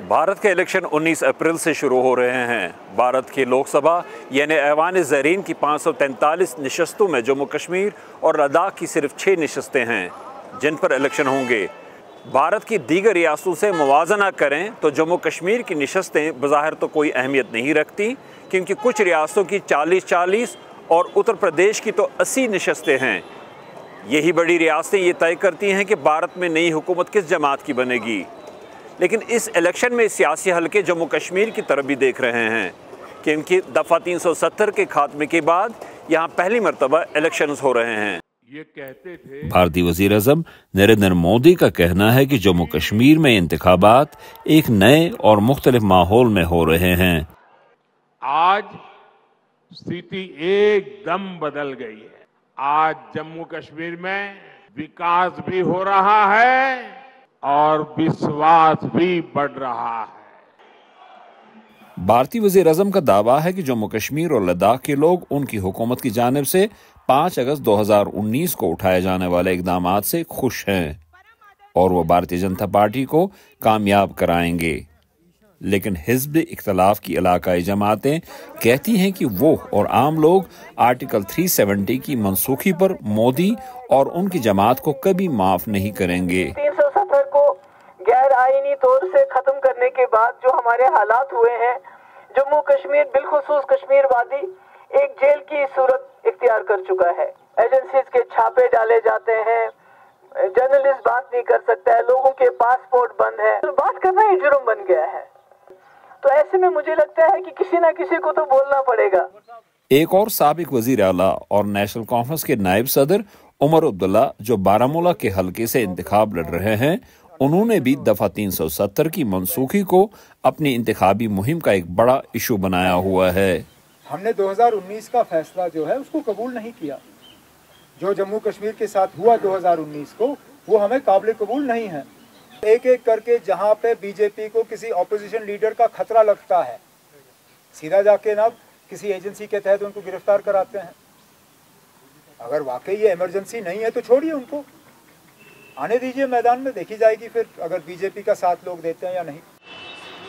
भारत के इलेक्शन 19 अप्रैल से शुरू हो रहे हैं। भारत की लोकसभा यानी ऐवान ज़रीन की 543 नशस्तों में जम्मू कश्मीर और लद्दाख की सिर्फ 6 नशस्तें हैं जिन पर इलेक्शन होंगे। भारत की दीगर रियासतों से मुवाजना करें तो जम्मू कश्मीर की नशस्तें बज़ाहिर तो कोई अहमियत नहीं रखती, क्योंकि कुछ रियासतों की 40-40 और उत्तर प्रदेश की तो 80 नशस्तें हैं। यही बड़ी रियासतें ये तय करती हैं कि भारत में नई हुकूमत किस जमात की बनेगी। लेकिन इस इलेक्शन में सियासी हलके जम्मू कश्मीर की तरफ भी देख रहे हैं, क्योंकि दफ़ा 370 के खात्मे के बाद यहाँ पहली मरतबा इलेक्शंस हो रहे हैं। ये कहते थे भारतीय वज़ीर आज़म नरेंद्र मोदी का कहना है कि जम्मू कश्मीर में इंतखाबात एक नए और मुख्तलिफ माहौल में हो रहे हैं। आज स्थिति एकदम बदल गई है। आज जम्मू कश्मीर में विकास भी हो रहा है और विश्वास भी बढ़ रहा है। भारतीय वज़ीर आज़म का दावा है कि जम्मू कश्मीर और लद्दाख के लोग उनकी हुकूमत की जानिब से 5 अगस्त 2019 को उठाए जाने वाले इक़दामात से खुश हैं और वो भारतीय जनता पार्टी को कामयाब कराएंगे। लेकिन हिज़्ब इख्तिलाफ की इलाकाई जमातें कहती हैं कि वो और आम लोग आर्टिकल 370 की मनसूखी पर मोदी और उनकी जमात को कभी माफ नहीं करेंगे। 370 को गैर आईनी तौर से खत्म करने के बाद जो हमारे हालात हुए हैं, जम्मू कश्मीर बिलखुसूस कश्मीर वादी एक जेल की सूरत इख्तियार कर चुका है। एजेंसीज के छापे डाले जाते हैं, जर्नलिस्ट बात नहीं कर सकता है, लोगों के पासपोर्ट बंद है, तो बात करना ही जुर्म बन गया है। तो ऐसे में मुझे लगता है कि किसी ना किसी को तो बोलना पड़ेगा। एक और साबिक वजीर आला और नेशनल कॉन्फ्रेंस के नायब सदर उमर अब्दुल्ला, जो बारामूला के हलके से इंतखाब लड़ रहे हैं, उन्होंने भी दफा 370 की मनसूखी को अपनी इंतखाबी मुहिम का एक बड़ा इशू बनाया हुआ है। हमने 2019 का फैसला जो है उसको कबूल नहीं किया। जो जम्मू कश्मीर के साथ हुआ 2019 को, वो हमें काबिल कबूल नहीं है। एक एक करके जहां पे बीजेपी को किसी ऑपोजिशन लीडर का खतरा लगता है, सीधा जाके ना किसी एजेंसी के तहत उनको गिरफ्तार कराते हैं। अगर वाकई ये इमरजेंसी नहीं है तो छोड़िए, उनको आने दीजिए मैदान में, देखी जाएगी फिर अगर बीजेपी का साथ लोग देते हैं या नहीं।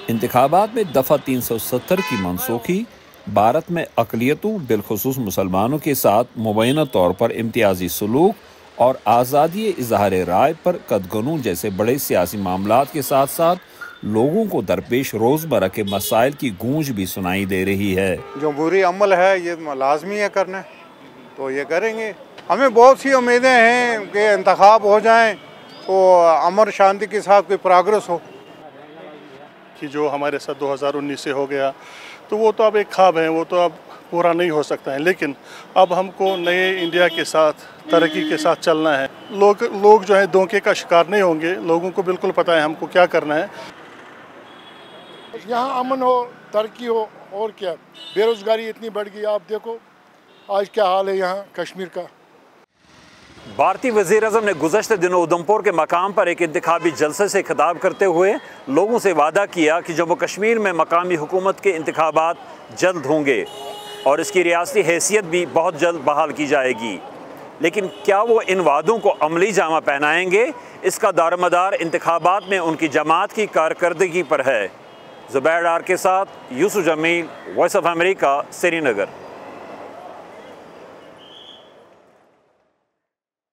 इंतखाबात में दफा 370 की मनसूखी भारत में अक़लियतों बिलखुसूस मुसलमानों के साथ मुबैना तौर पर इम्तियाजी सलूक और आज़ादी इज़हार राय पर कदगनू जैसे बड़े सियासी मामलात के साथ साथ लोगों को दरपेश रोज़मर्रा के मसाइल की गूंज भी सुनाई दे रही है। जो बुरी अमल है ये लाजमी है करना, तो ये करेंगे। हमें बहुत सी उम्मीदें हैं कि इंतखाब हो जाएं तो अमर शांति के साथ कोई प्रोग्रेस हो। कि जो हमारे साथ 2019 से हो गया तो वो तो अब एक ख्वाब है, वो तो अब पूरा नहीं हो सकता है। लेकिन अब हमको नए इंडिया के साथ, तरक्की के साथ चलना है। लोग जो है धोखे का शिकार नहीं होंगे। लोगों को बिल्कुल पता है हमको क्या करना है। यहाँ अमन हो, तरक्की हो, और क्या। बेरोजगारी इतनी बढ़ गई, आप देखो आज क्या हाल है यहाँ कश्मीर का। भारतीय वज़ीर आज़म ने गुज़श्ते दिनों उधमपुर के मकाम पर एक इंतखाबी जलसे से खिताब करते हुए लोगों से वादा किया कि जम्मू कश्मीर में मकामी हुकूमत के इंतखाबात जल्द होंगे और इसकी रियासती हैसियत भी बहुत जल्द बहाल की जाएगी। लेकिन क्या वो इन वादों को अमली जामा पहनाएंगे, इसका दारोमदार इंतखाबात में उनकी जमात की कारकर्दगी पर है। ज़ुबैर डार के साथ Yusuf Jameel, voice of America, Srinagar.